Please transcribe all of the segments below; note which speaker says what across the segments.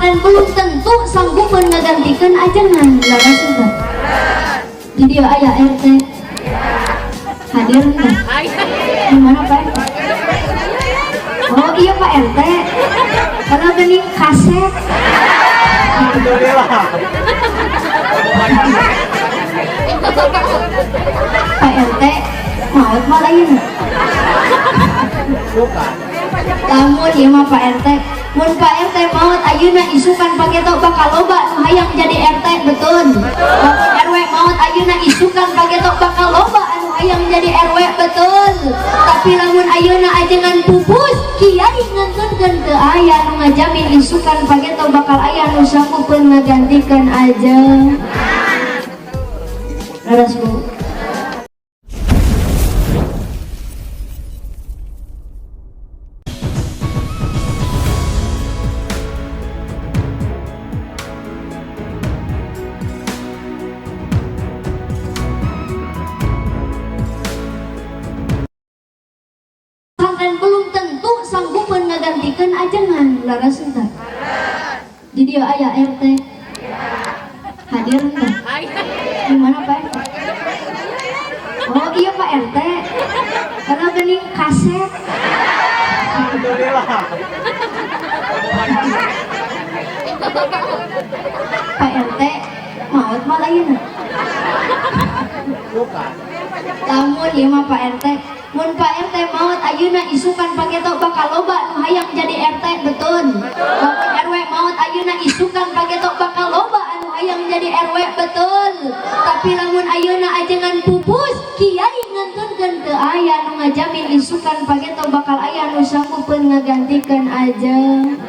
Speaker 1: dan belum tentu sanggup menggantikan ajengan. Laras enggak? Jadi ayah RT hadir enggak? Gimana Pak RT? Oh iya Pak RT, karena bening kaset. Pak RT maut malah ini. Lamun ieu mah Pak RT, mun Pak RT maut ayeuna isukan pageto bakal loba nu hayang jadi RT betul. Lamun RW maut ayeuna isukan pageto bakal loba anu hayang jadi RW betul. Tapi lamun ayeuna ajengan pupus kiai ngangkeunkeun teu aya nu ngajamin isukan pageto bakal aya nu sanggupeun ngagantikeun ajeng. Laras Bu. Dan belum tentu sanggup menggantikan ajengan. Laras enggak? Jadi ayah RT hadir enggak? Gimana Pak RT? Oh iya Pak RT, karena bening kaset. Pak RT maut malah ini. Lamun ieu mah Pak RT, mun Pak RT maut ayeuna isukan pageto bakal loba nu hayang jadi RT betul. Lamun RW maut ayeuna isukan pageto bakal loba anu hayang jadi RW betul. Tapi lamun ayeuna ajengan pupus kiai ngangkeunkeun teu aya nu ngajamin isukan pageto bakal aya nu sanggupeun ngagantikeun ajeng.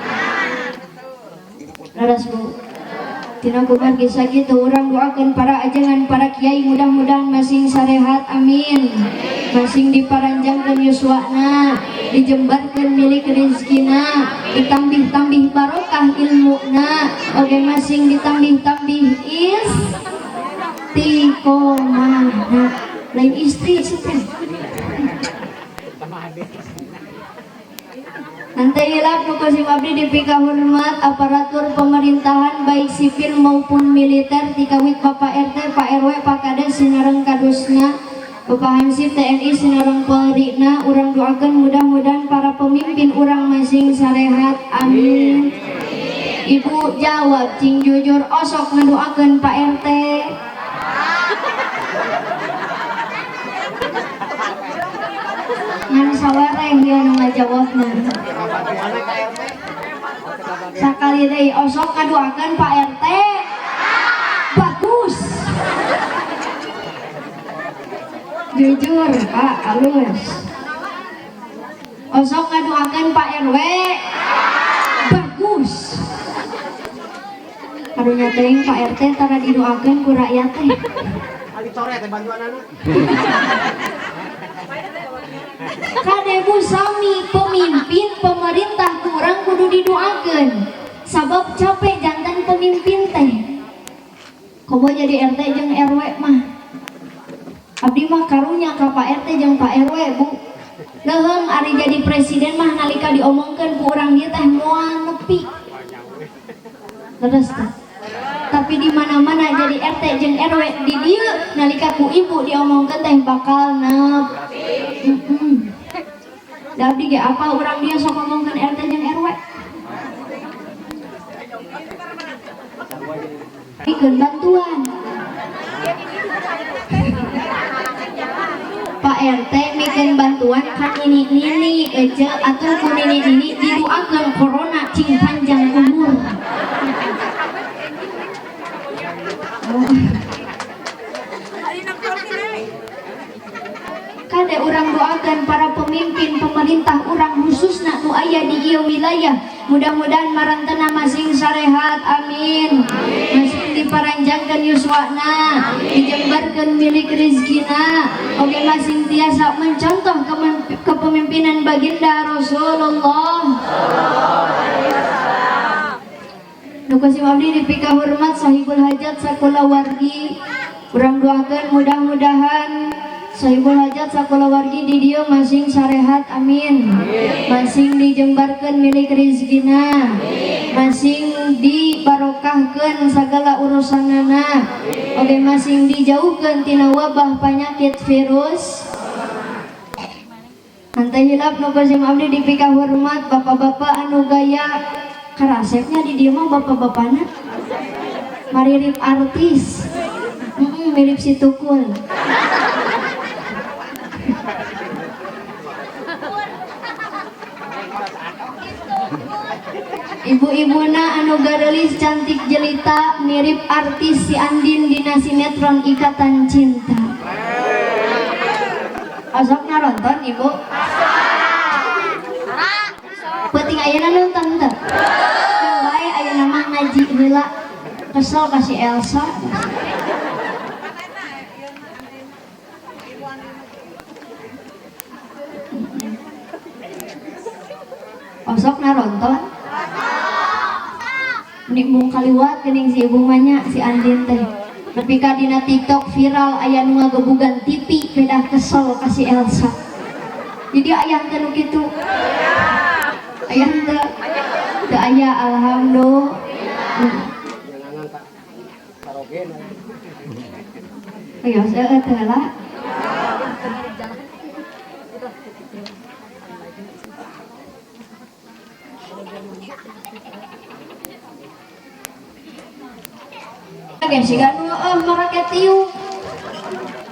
Speaker 1: Laras Bu. Tina kumargi sakitu urang doakeun para ajengan para kiai mudah-mudahan masing sarehat amin. Masing diparanjangkeun yuswana, dijembarkeun milik rezekina, ditambih-tambih barokah ilmuna, oge masing ditambih-tambih istiqomah. Lain istri sih. Nanti hilap nu kusim abdi dipika hormat aparatur pemerintahan baik sipil maupun militer tikawit Bapak RT, Pak RW, Pak Kades sinareng kadusna, Bapak Hansip TNI sinareng Polrina. Urang doakeun mudah-mudahan para pemimpin urang masing sarehat amin. Ibu jawab cing jujur osok ngadoakeun Pak RT. Ngan sawareng dia nu ngajawabna. Sakali deui osok ngadoakeun Pak RT. Bagus. Jujur Pak, halus. Osok ngadoakeun Pak RW. Bagus. Karunya teuing Pak RT tara didoakeun ku rakyat teh.
Speaker 2: Ali coret teh bantuanana.
Speaker 1: Kadebu sami pemimpin pemerintah kurang kudu didoakeun sabab capek jantan pemimpin teh. Komo jadi RT jeung RW mah abdi mah karunya ka Pak RT jeung Pak RW Bu. Leuheung ari jadi presiden mah nalika diomongkeun ku urang dieu teh moal nepi. Terus teh. Tapi di mana-mana jadi RT jeung RW di dieu nalika ku ibu diomongkeun teh bakal nepi. Da abdi ge apa urang dia sok ngomongkeun RT jeung RW. Pikeun bantuan. Pak RT mikeun bantuan ka nini-nini ece atuh ku nini-nini didoakeun corona cing panjang umur. Kade urang doakan para pemimpin pemerintah urang khususna nu aya di ieu wilayah mudah-mudahan marantana masing sarehat amin. Masing diparanjangkeun yuswana, dijembarkeun milik rezekina, oge masing tiasa mencontoh kepemimpinan baginda Rasulullah. Nu kusim abdi dipika hormat sahibul hajat sakula wargi. Urang doakeun mudah-mudahan sahibul hajat sakula wargi di dieu masing sarehat amin. Masing dijembarkeun milik rezekina, masing masing dibarokahkeun sagala urusanana, oge masing dijauhkeun tina wabah penyakit virus. Hanteu hilap nu pasim abdi dipika hormat bapak-bapak anu gaya karasepnya di dieu mah bapak-bapana maririp artis. Mirip si Tukul. Ibu-ibuna anu garelis cantik jelita mirip artis si Andin dina sinetron Ikatan Cinta. Osok nonton ibu? Penting ayeuna nonton teu? Yang bae ayeuna mah ngaji heula. Kesel kasih Elsa. Osok nonton? Mending kaliwat geuning si ibu manya si Andin teh. Tapi ka dina TikTok viral aya nu ngagebugan TV pedah kesel kasih Elsa. Jadi aya teh nu kitu. Aya teu? Teu aya alhamdulillah.
Speaker 2: Jangan tak karaoke.
Speaker 1: Ayo seueur teh lah. Sih kan mereka tiung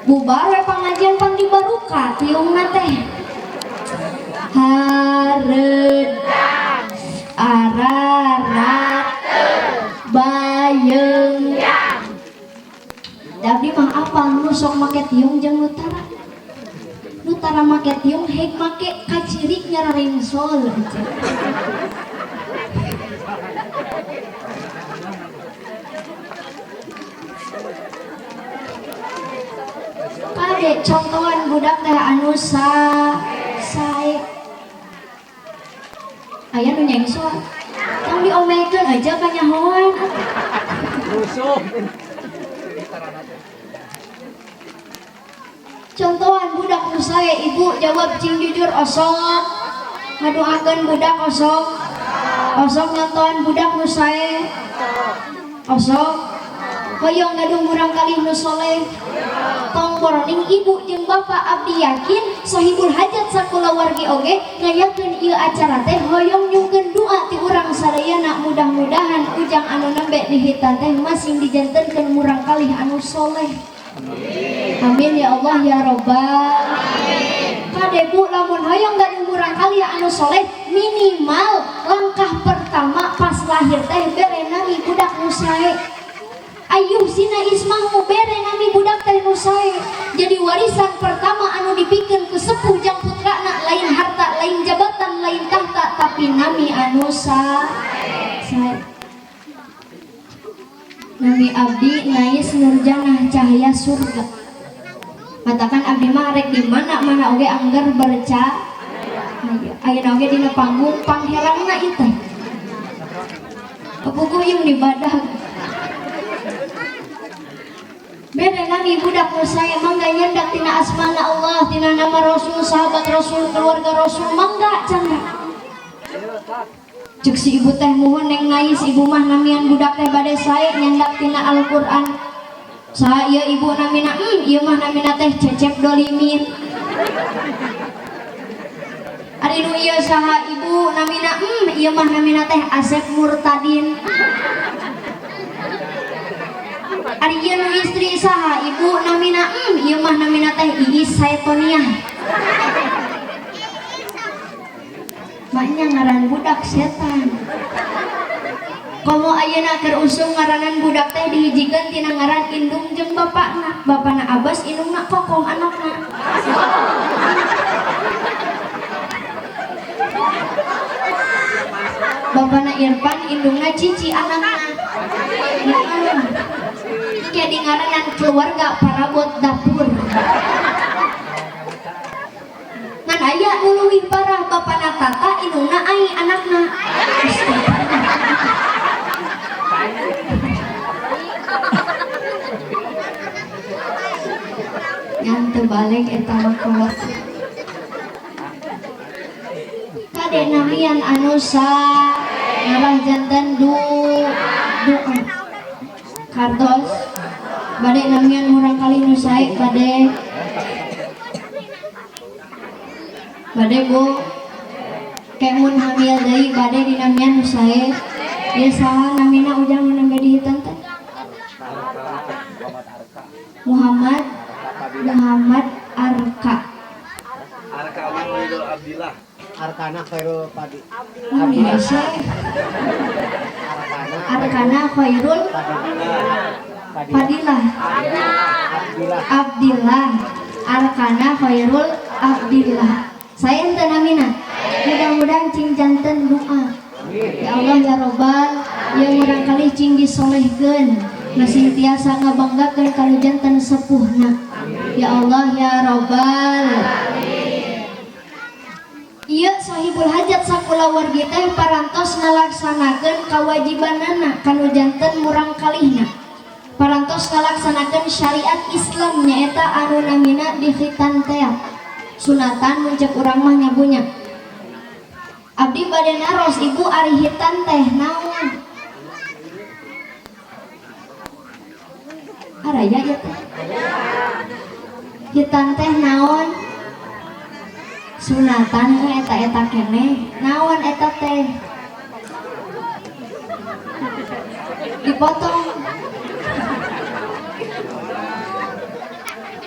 Speaker 1: bubar we pengajian pang di baruka tiung teh hareud ararat bayeung tapi mah apa nu sok make tiung jeung nutara make tiung hek make kacirik nyararengsol kade contohan budak teh anu sae aya nu nyengsol tong diomekeun aja kanyahoan
Speaker 2: Musuh.
Speaker 1: contohan budak nu sae ibu jawab cing jujur osok ngadoakeun budak osok nyontohan budak nu sae osok hoyong gadung urang kali nu soleh tong boroning ibu jeung bapak abdi yakin sahibul hajat sakulawargi oge ngayakeun ieu acara teh hoyong nyungkeun doa ti urang sadayana mudah-mudahan ujang anu nembe dihitan teh masing dijantenkeun murang kalih anu soleh. Amin ya Allah ya Robbal alamin. Kade bu lamun hoyong gadung murang kalih anu soleh minimal langkah pertama pas lahir teh bere nami budak nu sae. Ayuh sina ismahu bere nami budak teh nu sae. Jadi warisan pertama anu dipikeun ku sepuh jang putrana lain harta, lain jabatan, lain tahta, tapi nami anu sae. Nami abdi nais nurjanah cahaya surga. Katakan abdi mah rek di mana-mana oge angger berca. Ayeuna oge dina panggung pangherangna ieu teh. Pupukuyung di badag. Beda nami budak nu sae mangga nyendak tina asmana Allah, tina nama Rasul, sahabat Rasul, keluarga Rasul, mangga canda. Cek si ibu teh muhun neng nais ibu mah namian budak teh bade sae nyendak tina Al-Qur'an. Saha ieu ibu namina ieu mah namina teh Cecep Dolimin. Ari nu ieu saha ibu namina ieu mah namina teh Asep Murtadin. Ari ieu nu istri saha ibu namina ieu mah namina teh Iis Saetoniah. Banyak ngaran budak setan. Komo ayeuna keur usum ngaranan budak teh dihijikeun tina ngaran indung jeung bapakna. Bapana Abbas, indungna Kokom anakna. Bapana Irfan, indungna Cici anakna. Kayak di ngaranan keluarga parabot dapur. Ngan aya nu leuwih parah bapana Tata, indungna Ai anakna. Yang terbalik eta mah kolot. Kade namian anu ngarah janten kartos bade namian murang kali nu sae bade Bu kemun hamil deui bade dinamian nu sae ieu saha namina ujang nu nembe dihitan teh Muhammad Arka
Speaker 2: Arkana Khairul Padi.
Speaker 1: biasa Arkana Khairul Fadilah Abdillah Arkana Khairul Abdillah saya ente namina mudah-mudahan cing janten doa ya Allah ya Robbal ya murang kali cing disolehkeun masih tiasa ngabanggakeun kalau janten sepuhna ya Allah ya Robbal. Ieu sahibul hajat sakula wargi teh parantos ngalaksanakeun kawajibanana kanu janten murang kalihna parantos ngalaksanakeun syariat Islam nyaeta anu namina dikhitan teh sunatan muncak urang mah nyabunya abdi bade naros ibu ari hitan teh naon araya ya teh hitan teh naon sunatan eta kene naon eta teh dipotong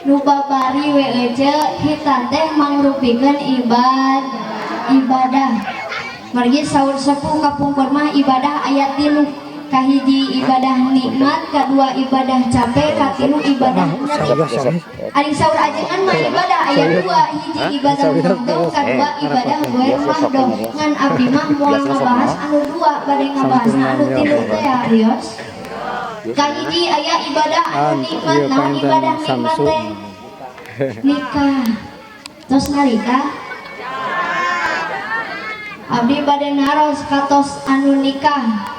Speaker 1: nu babari we ece hitan teh mangrupikeun ibadah margi saur sepuh kapungkur mah ibadah aya 3 kahiji ibadah nikmat kadua ibadah capek katilu ibadah ari saur ajengan mah ibadah aya 2 hiji ibadah mahdoh kadua ibadah goer mahdoh ngan abdi mah moal ngabahas anu 2 bade ngabahasna anu 3 teh arios kahiji aya ibadah anu nikmat naon ibadah nikmat teh nikah tos nalika abdi bade naros katos anu nikah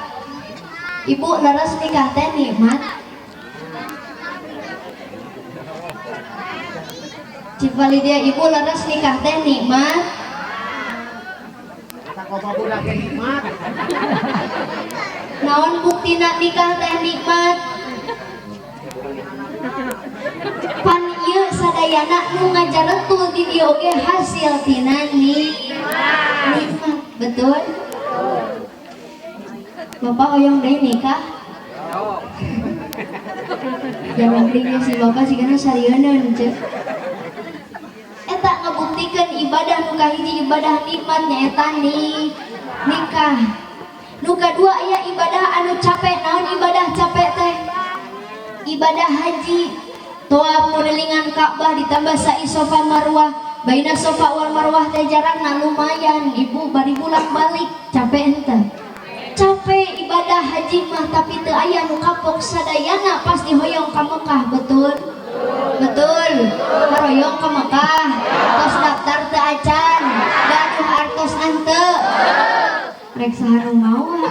Speaker 1: ibu laras nikah teh nikmat cipali dia ibu laras nikah teh nikmat naon buktina nikah teh nikmat pan ieu sadayana nu ngajaretul di dieu ge hasil tina nikmat betul Bapak oyong deui nikah jangan belinya si bapak sih karena sarieun cek eta ngabuktikeun ibadah nu kahiji ibadah nikmat nyaeta nikah nu kadua aya ibadah anu capek naon ibadah capek teh ibadah haji toab ngelilingan Ka'bah ditambah sa'i Safa Marwah baina Safa wal Marwah teh jarakna lumayan ibu bari bulan balik capek henteu capek ibadah haji mah tapi teu aya nu kapok sadayana pas dihoyong ka Mekah betul haroyong ka Mekah tos daftar teu acan gaduh artos henteu rek saharung mawa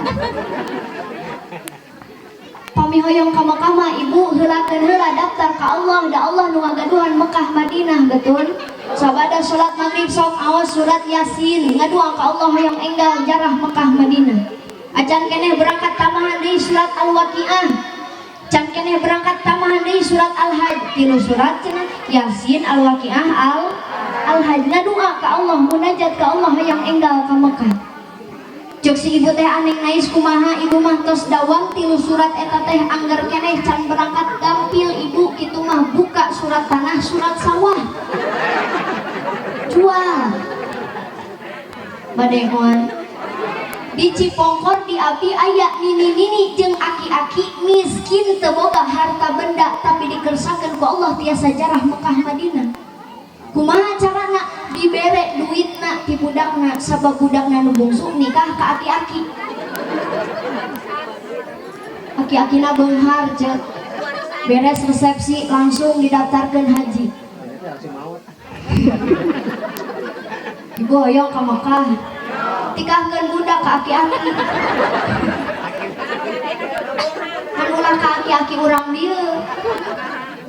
Speaker 1: pamihoyong ka Mekah mah ibu heulakeun heula daftar ka Allah da Allah nu ngagaduhan Mekah Madinah betul sabada salat maghrib sok awas surat Yasin ngaduang ka Allah hoyong enggal jarah Mekah Madinah acan keneh berangkat tamahan deui surat Al-Waqiah can keneh berangkat tamahan deui surat Al-Hajj 3 surat cenah Yasin Al-Waqiah Al-Hajj ngadua ka Allah munajat ka Allah hoyong enggal ka Mekah cuk si ibu teh aneh nais kumaha ibu mah tos dawang 3 surat eta teh angger keneh can berangkat gampil ibu kitu mah buka surat tanah surat sawah jual bade moal di Cipongkor di abdi aya nini-nini jeung aki-aki miskin teu boga harta benda tapi dikersakeun ku Allah tiasa jarah Mekah Madinah kumaha carana dibere duitna ti budakna sabab budakna nu bungsu nikah ka aki-aki aki-akina beunghar ceuk beres resepsi langsung didaftarkeun haji ibu hoyong ka Mekah tikahkeun budak ka aki-aki anulah ka aki-aki urang dieu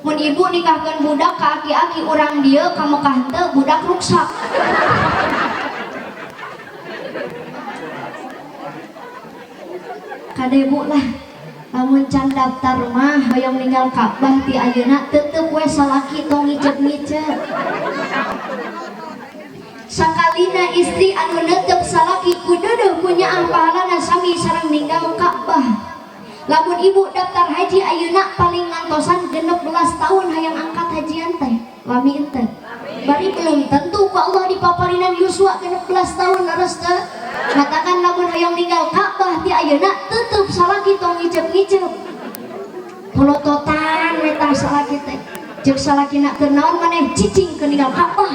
Speaker 1: mun ibu nikahkeun budak ka aki-aki urang dieu ka Mekah teu budak ruksak kadebu lah lamun can daftar mah hoyong ninggal Ka'bah ti ayeuna tetep we salaki tong ngicep-ngicep. Sakalina istri anu netep salaki kudu punya pahalana sami sareng ninggal Ka'bah. Lamun ibu daftar haji ayeuna paling ngantosan 16 tahun hayang angkat hajian teh. Lami ente. Bari belum tentu ku Allah dipaparinan yuswa 16 tahun leres teh. Katakan lamun hayang ninggal Ka'bah ti ayeuna tetep salaki tong ngicep-ngicep. Polototan we tah salaki teh. Ceuk salakina keur naon maneh cicing ke ninggal Ka'bah.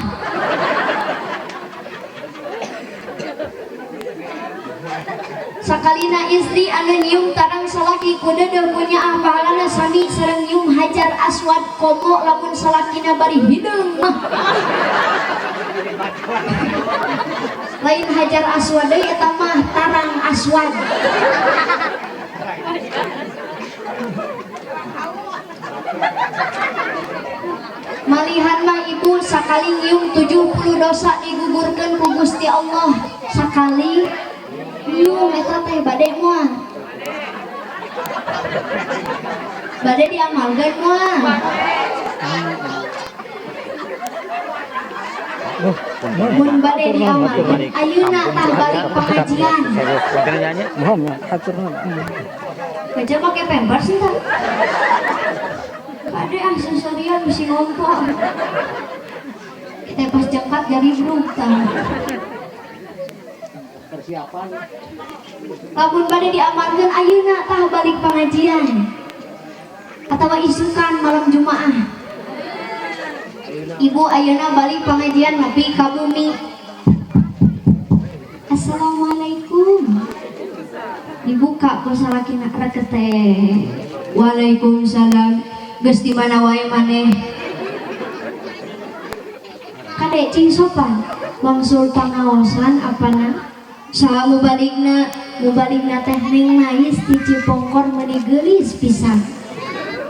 Speaker 1: Sakalina istri anu nyium tarang salaki kudu punya pahalana sami sareng nyium hajar aswad komo lamun salakina bari hideung mah. Lain hajar aswad deui eta mah tarang aswad. Malihan mah ibu sakali nyium 70 dosa digugurkeun ku Gusti Allah. Sakali nyium eta teh bade moal. Bade diamalkeun moal. Mun bade diamalkeun ayeuna tah balik pengajian. Kerja pakai pampers entah. Kade aksesorian bisi ngompol. Kita pas jangkat jadi brutal.
Speaker 2: Persiapan.
Speaker 1: Lamun bade diamalkeun ayeuna tah balik pengajian. Atawa isukan malam Jumaah. Ibu ayeuna balik pengajian nepi ka bumi. Assalamualaikum. Dibuka ku salakina reket teh. Waalaikumsalam. Geus di mana wae maneh? Kade cing sopan. Wangsul pangaosan apana? Saha mubaligna teh Neng Nais di Cipongkor meuni geulis pisan.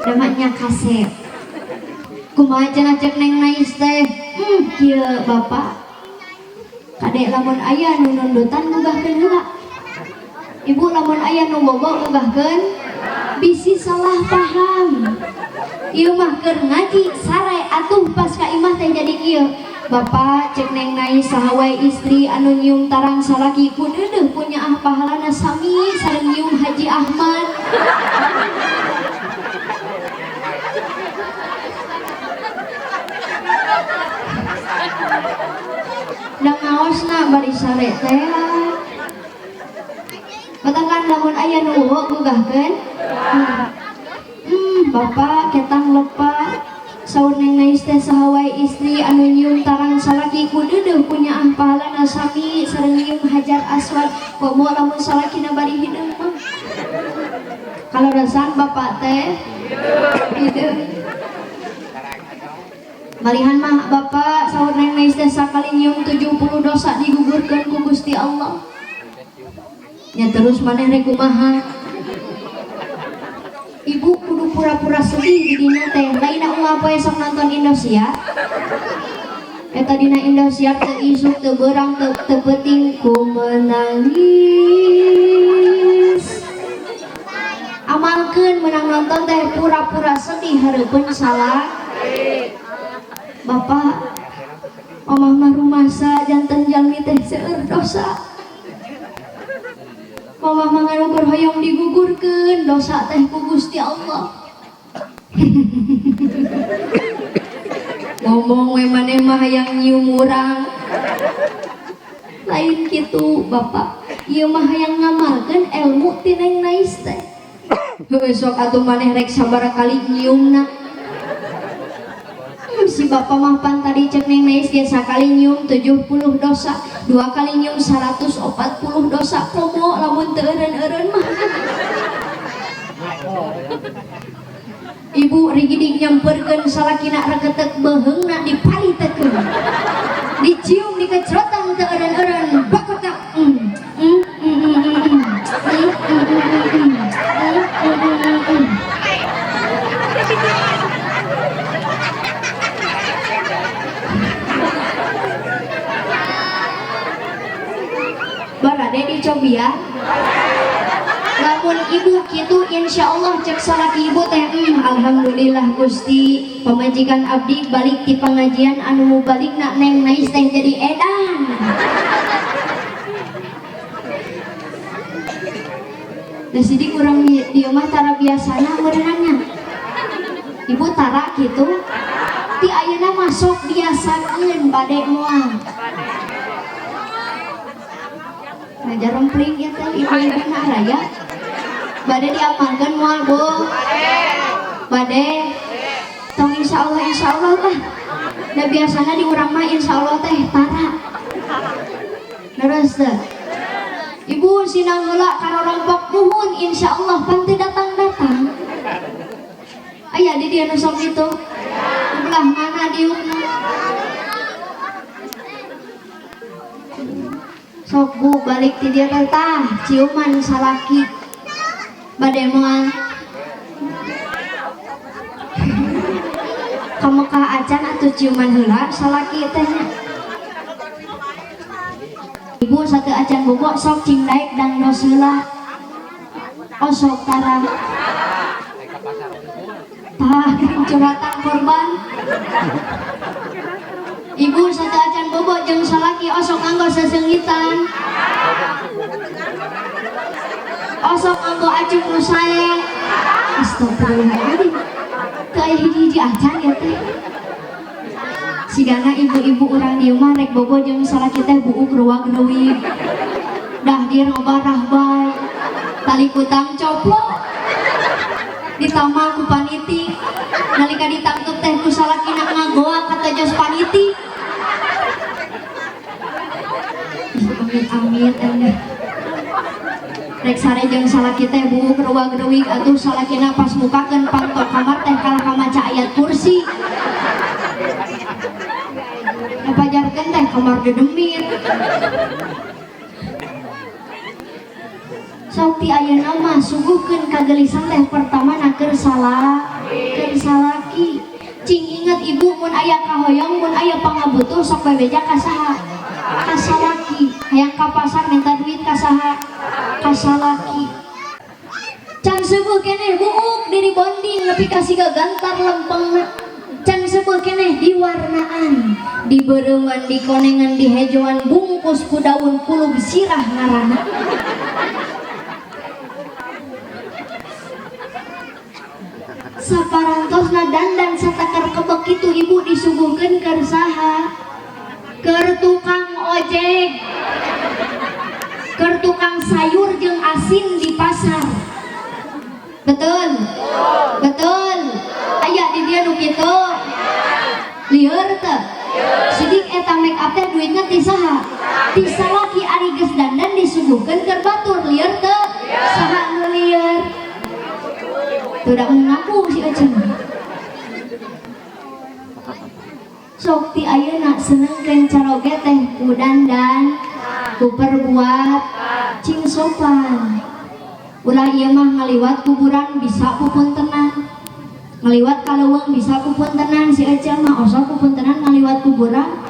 Speaker 1: Namanya kasep. Kumaha cenah cek Neng Nais teh? Kieu Bapak. Kade lamun aya nu nundutan ngubahkeun heula. Ibu lamun aya nu bobo ngubahkeun bisi salah paham. Ieu mah keur ngaji sare atuh pas ka imah teh jadi kieu. Bapak cek Neng Nais saha wae istri anu nyium tarang salaki kudu punya pahalana sami sareng nyium Haji Ahmad. Da ngaosna bari sare teh. Batangan lamun aya nu eueuh gugahkeun. Bapak ketang lepat. Saur Neng Nais teh saha wae istri anu nyium tarang salaki kudu punya pahalana sami sareng nyium hajar aswad komo lamun salakina bari hideung mah. Kalorosan Bapak teh hideung. Malihan mah Bapak saur Neng Nais teh sakali nyium 70 dosa digugurkeun ku Gusti Allah. Nya terus maneh rek kumaha? Ibu kudu pura-pura sedih di dina teh. Laina unggal poe sok nonton Indosiar. Eta dina Indosiar teu isuk teu beurang teu penting ku menangis. Amalkeun menang nonton teh pura-pura sedih hareupeun salah. Bapak, omah mah rumasa janten jalmi teh seueur dosa. Mamah manganu berhoyong digugurkeun dosa teh ku Gusti Allah. Ngomong we maneh mah hayang nyium urang. Lain kitu Bapak. Ieu mah hayang ngamalkeun ilmu ti Neng Nais teh. Heuh sok atuh maneh rek sabaraha nyiumna. Si Bapak mah pan tadi cek Neng Nais ge sakali nyium 70 dosa, 2 kali nyium 140 dosa. Komo lamun teu eureun-eureun mah. Ibu rigidi nyamperkeun salakina reketek beheungna dipalitekeun. Dicium dikecrotan teu eureun-eureun bakotak. Barade dicobian. Lamun ibu kitu insya Allah cek salaki ibu teh alhamdulillah Gusti pamajikan abdi balik di pengajian anu balik nak neng nais teh jadi edan. Da sidik urang di mah tara biasana meureunannya. Ibu tara gitu. Ti ayeuna masuk biasakeun bade moal. Ngajar rempling ya teh ibu-ibu mah raya. Bade diamalkeun moal Bu. Bade. Tong insya Allah lah. Da biasana di urang mah insya Allah teh tara. Terus teh. Ibu sinang heula karorompok nuhun insya Allah pan teu datang-datang. Aya di dieu nu sok kitu. Belah mana diukna? Sok Bu balik ti dieu teh tah ciuman salaki. Bade moal. Ka Mekah acan atuh ciuman heula salaki teh nya. Ibu satu acan bobok sok cing daek dang dos heula. Oh sok tara. Tah curhatan korban. Ibu satu acan bobok jeung salaki osok nganggo seseungitan. Osok nganggo acuk nu sae. Astagfirullahaladzim. Teu aya hiji-hiji acan ya teh. Sigana ibu-ibu urang di rumah rek bobo jeung salaki teh buuk ruwag-ruwig. Dah di robarah bae. Tali kutang coplok. Ditambah ku paniti. Nalika ditangkep teh ku salakina ngagoa kata jos paniti. Amit-amit eneh. Rek sare jeung salaki teh buuk ruwag-ruwig atuh salakina pas mukakeun pantok kamar teh kalah ka maca ayat kursi. Pajarkeun teh kamar dedemit. Sok ti ayeuna mah suguhkeun kagelisan teh pertama na keur salaki. Cing inget ibu mun aya kahoyong mun aya pangabutuh sok bebeja ka saha? Ka salaki. Hayang ka pasar minta duit ka saha? Ka salaki. Can seueuh keneh buuk diri bonding nepi ka siga gantar lempengna. Can seueuh keneh diwarnaan, dibeureungan, dikonengan, dihejoan, bungkus ku daun kulub sirah ngaranna. Saparantosna dandan satakar kebek kitu ibu disuguhkeun keur saha? Keur tukang ojek. Keur tukang sayur jeung asin di pasar. Betul? Betul. Aya di dieu nu kitu. Lieur teh. Sidik eta make up teh duitna ti saha? Ti salaki ari geus dandan disuguhkeun keur batur. Lieur teh. Saha nu lieur? Tuh da ngaku si Aceng. Sok ti ayeuna senengkeun caroge teh ku dandan, ku perbuat cing sopan. Ulah ieu mah ngaliwat kuburan bisa pupuntenan. Ngaliwat kaleuweung bisa pupuntenan si Aceng mah osok pupuntenan ngaliwat kuburan.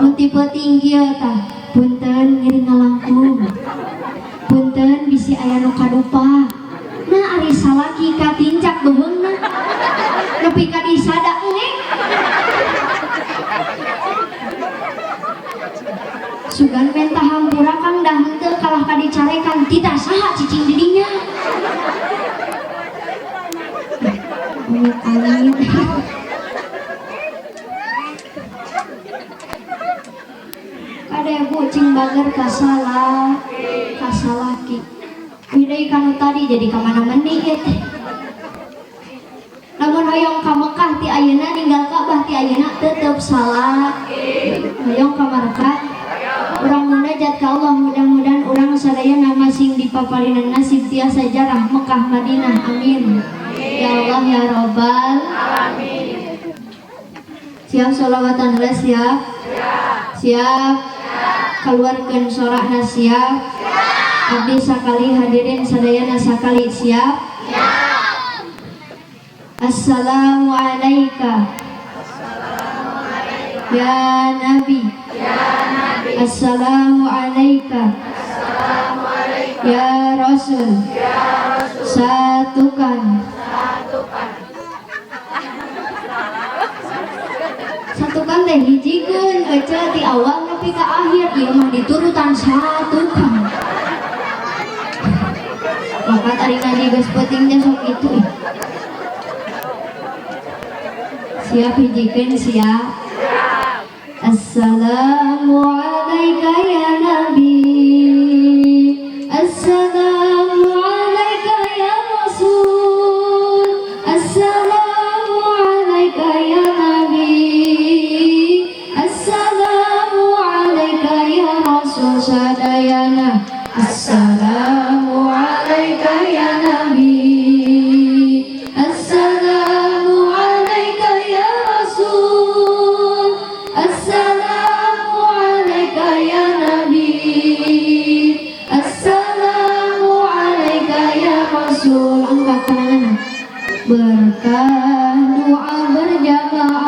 Speaker 1: Mun tipe tinggi tah, punten ngiring ngalangkung. Punten bisi aya nu kadupa. Nah ari salaki katincak beuheungna. Nepi ka disada engeng. Sugan penta hampura kang dah henteu kalah ka dicarekan tidak saha cicing didinya. Amit-amit. Kade bu cing bager kasalaki. Widai kanu tadi jadi kamana meni ya teh. Namun hoyong ka Mekah ti ayeuna ninggal Ka'bah ti ayeuna tetep salah. Hoyong ka markat. Urang munajat ka Allah mudah-mudahan urang sadayana masing dipaparinan nasib tiasa jarah Mekah Madinah. Amin. Ya Allah ya Rabbal alamin. Siap sholawatan heula siap? Siap. Keluarkeun sorakna siap? Abdi sakali hadirin sadayana sakali siap? Assalamualaikum ya Nabi. Assalamualaikum Ya Rasul, satukan. Satukan teh hijikeun baca di awal nepi ka akhir ieu mah diturutan satukan. Maka tadi ngaji geus penting teh sok itu. Siap hijikeun siap. Assalamu alayka ya Nabi. Assalamu alayka ya Rasul. Assalamu alayka ya Nabi. Assalamu alayka ya Rasul sadayana. Assalamu alayka ya Nabi. Assalamu alayka ya Rasul. Assalamu alayka ya Nabi. Assalamu alayka ya Rasul. Angkat tangan. Berkah doa berjamaah